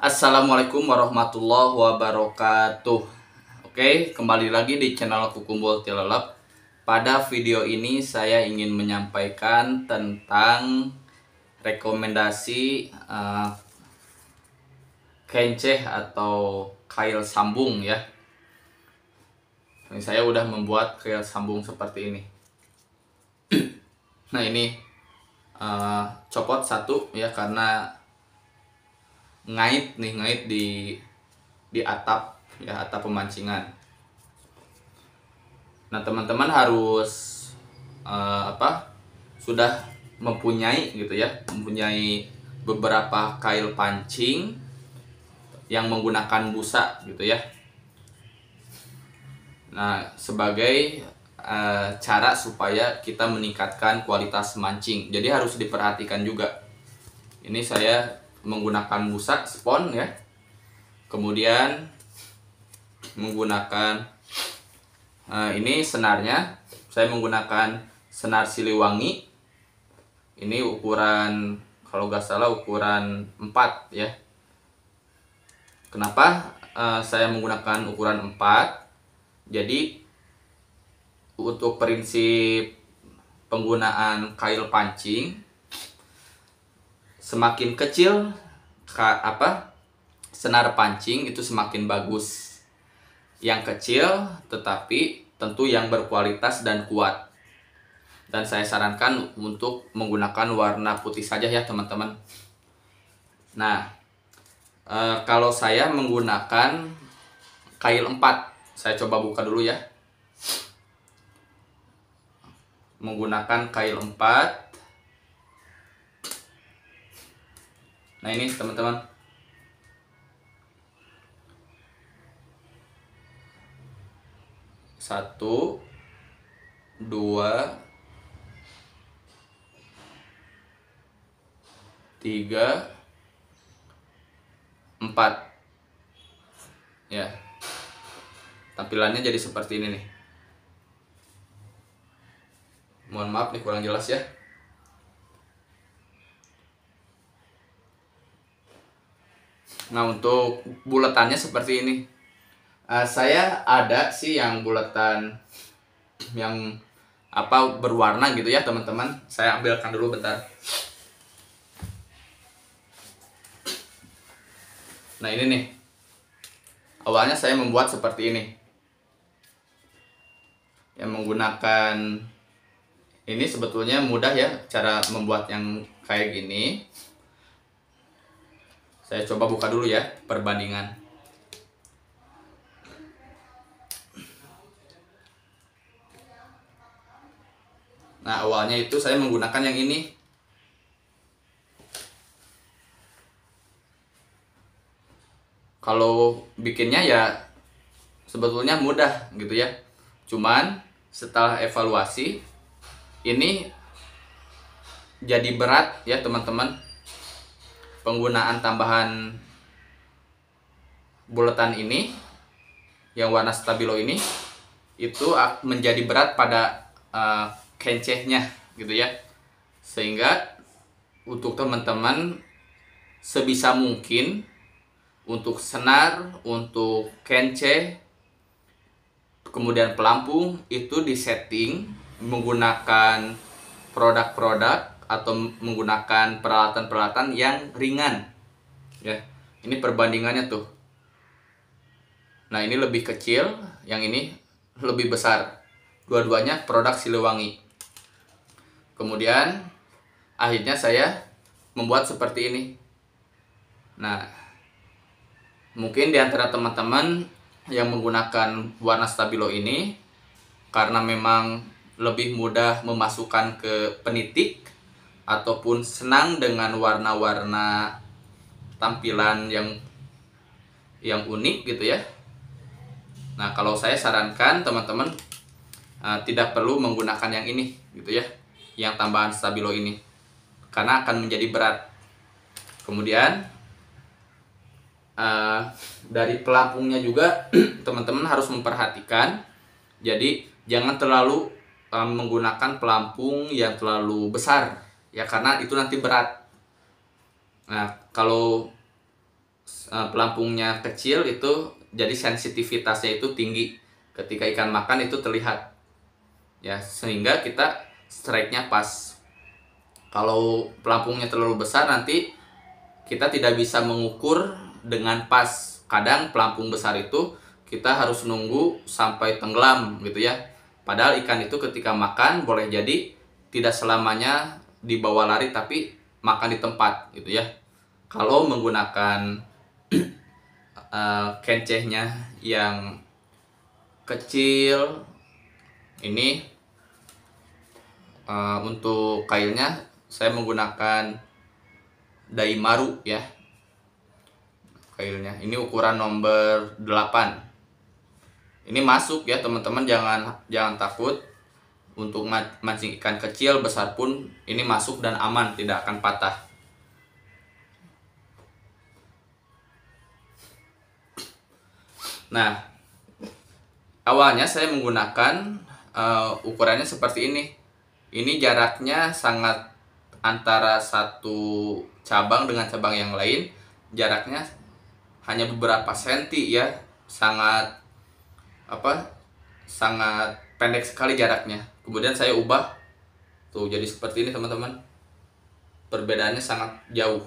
Assalamualaikum warahmatullahi wabarakatuh. Oke, kembali lagi di channel Kukumbul Tilelep. Pada video ini saya ingin menyampaikan tentang rekomendasi kenceh atau kail sambung ya. Ini saya udah membuat kail sambung seperti ini. Nah ini copot satu ya, karena ngait di atap ya, atap pemancingan. Nah teman-teman harus sudah mempunyai gitu ya, mempunyai beberapa kail pancing yang menggunakan busa gitu ya. Nah sebagai cara supaya kita meningkatkan kualitas mancing, jadi harus diperhatikan juga. Ini saya menggunakan busa spon ya, kemudian menggunakan ini senarnya, saya menggunakan senar Siliwangi. Ini ukuran, kalau nggak salah ukuran 4 ya. Kenapa saya menggunakan ukuran 4? Jadi untuk prinsip penggunaan kail pancing, semakin kecil senar pancing itu semakin bagus. Yang kecil tetapi tentu yang berkualitas dan kuat. Dan saya sarankan untuk menggunakan warna putih saja ya teman-teman. Nah kalau saya menggunakan kail 4, saya coba buka dulu ya. Menggunakan kail 4. Nah ini teman-teman, satu, dua, tiga, 4 ya. Tampilannya jadi seperti ini nih. Mohon maaf nih kurang jelas ya. Nah untuk buletannya seperti ini. Saya ada sih yang buletan yang berwarna gitu ya teman-teman. Saya ambilkan dulu bentar. Nah ini nih, awalnya saya membuat seperti ini. Yang menggunakan ini sebetulnya mudah ya, cara membuat yang kayak gini. Saya coba buka dulu ya perbandingan. Nah awalnya itu saya menggunakan yang ini. Kalau bikinnya ya sebetulnya mudah gitu ya. Cuman setelah evaluasi ini jadi berat ya teman-teman. Penggunaan tambahan buletan ini yang warna stabilo ini itu menjadi berat pada kencehnya gitu ya. Sehingga untuk teman-teman sebisa mungkin untuk senar, untuk kenceh, kemudian pelampung itu disetting menggunakan produk-produk atau menggunakan peralatan-peralatan yang ringan ya. Ini perbandingannya tuh. Nah ini lebih kecil, yang ini lebih besar. Dua-duanya produk Siliwangi. Kemudian akhirnya saya membuat seperti ini. Nah mungkin diantara teman-teman yang menggunakan warna stabilo ini karena memang lebih mudah memasukkan ke penitik ataupun senang dengan warna-warna tampilan yang unik gitu ya. Nah kalau saya sarankan teman-teman tidak perlu menggunakan yang ini gitu ya, yang tambahan stabilo ini, karena akan menjadi berat. Kemudian dari pelampungnya juga teman-teman harus memperhatikan. Jadi jangan terlalu menggunakan pelampung yang terlalu besar ya, karena itu nanti berat. Nah kalau pelampungnya kecil itu jadi sensitivitasnya itu tinggi. Ketika ikan makan itu terlihat ya, sehingga kita strike-nya pas. Kalau pelampungnya terlalu besar nanti kita tidak bisa mengukur dengan pas. Kadang pelampung besar itu kita harus nunggu sampai tenggelam gitu ya. Padahal ikan itu ketika makan boleh jadi tidak selamanya dibawa lari, tapi makan di tempat gitu ya. Kalau menggunakan kencehnya yang kecil ini, untuk kailnya saya menggunakan Daimaru ya. Kailnya ini ukuran nomor 8. Ini masuk ya teman-teman, jangan takut. Untuk mancing ikan kecil besar pun ini masuk dan aman, tidak akan patah. Nah, awalnya saya menggunakan ukurannya seperti ini. Ini jaraknya sangat, antara satu cabang dengan cabang yang lain jaraknya hanya beberapa senti ya, sangat pendek sekali jaraknya. Kemudian saya ubah tuh jadi seperti ini teman-teman, perbedaannya sangat jauh.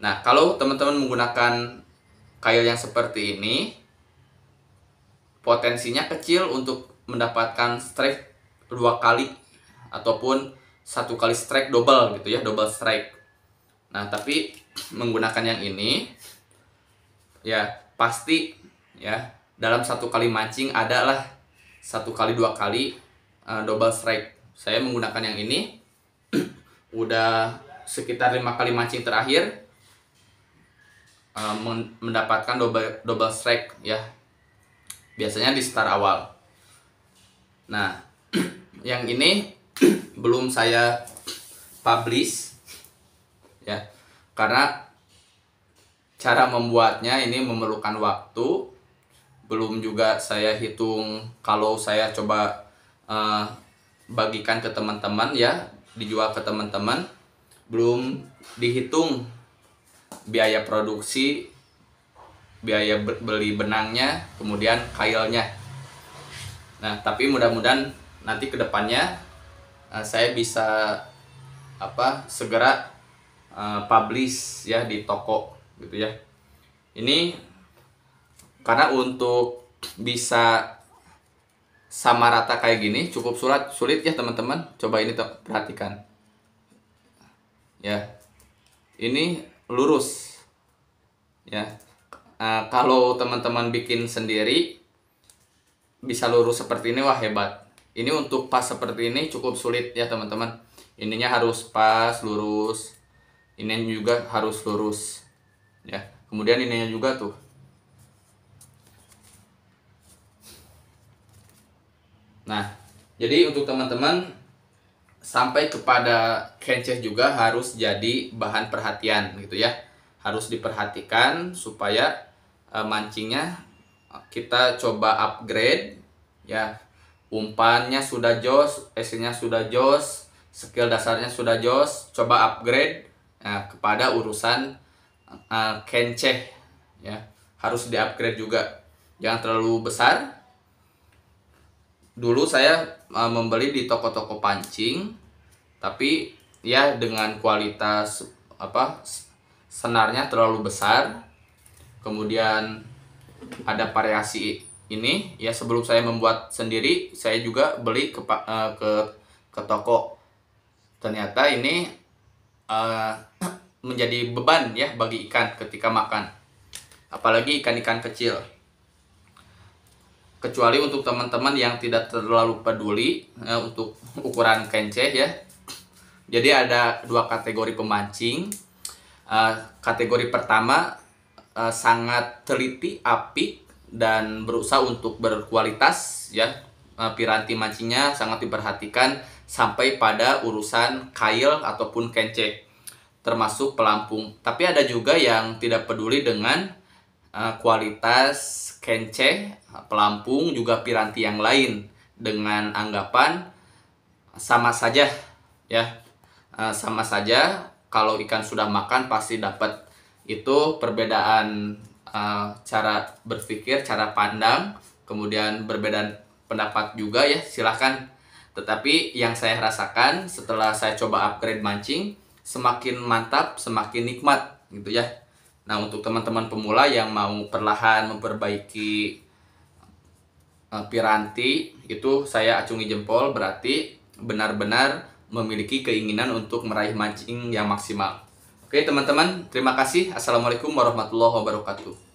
Nah, kalau teman-teman menggunakan kail yang seperti ini, potensinya kecil untuk mendapatkan strike 2 kali ataupun 1 kali strike double gitu ya, double strike. Nah, tapi menggunakan yang ini ya pasti ya dalam 1 kali mancing adalah 1 kali 2 kali double strike. Saya menggunakan yang ini udah sekitar 5 kali mancing terakhir mendapatkan double strike ya, biasanya di start awal. Nah, yang ini belum saya publish ya, karena cara membuatnya ini memerlukan waktu. Belum juga saya hitung kalau saya coba bagikan ke teman-teman ya, dijual ke teman-teman, belum dihitung biaya produksi, biaya beli benangnya, kemudian kailnya. Nah, tapi mudah-mudahan nanti kedepannya saya bisa segera publish ya di toko gitu ya. Ini karena untuk bisa sama rata kayak gini cukup sulit ya teman-teman. Coba ini perhatikan ya, ini lurus ya. Kalau teman-teman bikin sendiri bisa lurus seperti ini, wah hebat. Ini untuk pas seperti ini cukup sulit ya teman-teman. Ininya harus pas lurus, ini juga harus lurus ya. Kemudian ininya juga tuh. Nah, jadi untuk teman-teman sampai kepada kenceh juga harus jadi bahan perhatian gitu ya. Harus diperhatikan supaya mancingnya kita coba upgrade ya. Umpannya sudah jos, SC-nya sudah jos, skill dasarnya sudah jos, coba upgrade kepada urusan kenceh ya. Harus di-upgrade juga. Jangan terlalu besar. Dulu saya membeli di toko-toko pancing, tapi ya dengan kualitas senarnya terlalu besar. Kemudian ada variasi ini ya. Sebelum saya membuat sendiri, saya juga beli ke toko. Ternyata ini menjadi beban ya bagi ikan ketika makan, apalagi ikan-ikan kecil. Kecuali untuk teman-teman yang tidak terlalu peduli untuk ukuran kenceh ya. Jadi ada 2 kategori pemancing. Kategori pertama sangat teliti, apik, dan berusaha untuk berkualitas ya. Piranti mancingnya sangat diperhatikan sampai pada urusan kail ataupun kenceh, termasuk pelampung. Tapi ada juga yang tidak peduli dengan kualitas kenceh, pelampung, juga piranti yang lain, dengan anggapan sama saja ya. Sama saja, kalau ikan sudah makan pasti dapat Itu perbedaan cara berpikir, cara pandang, kemudian berbeda pendapat juga ya, silahkan. Tetapi yang saya rasakan setelah saya coba upgrade mancing, semakin mantap, semakin nikmat gitu ya. Nah, untuk teman-teman pemula yang mau perlahan memperbaiki piranti, itu saya acungi jempol, berarti benar-benar memiliki keinginan untuk meraih mancing yang maksimal. Oke teman-teman, terima kasih. Assalamualaikum warahmatullahi wabarakatuh.